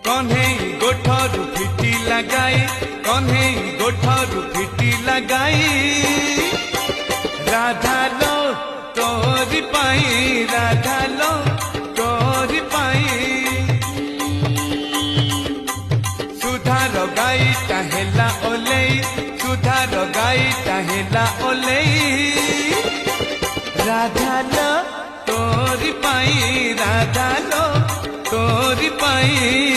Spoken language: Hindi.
कन्हई गोठरू फिटी लगाई कन्हई गोठरू फिटी लगाई राधा लो तोरी पाई राधा लो तोरी पाई सुधार गाई टाहेला ओलेई सुधार गाई टाहेला ओलेई राधा लो तोरी पाई राधा लो तोरी पाई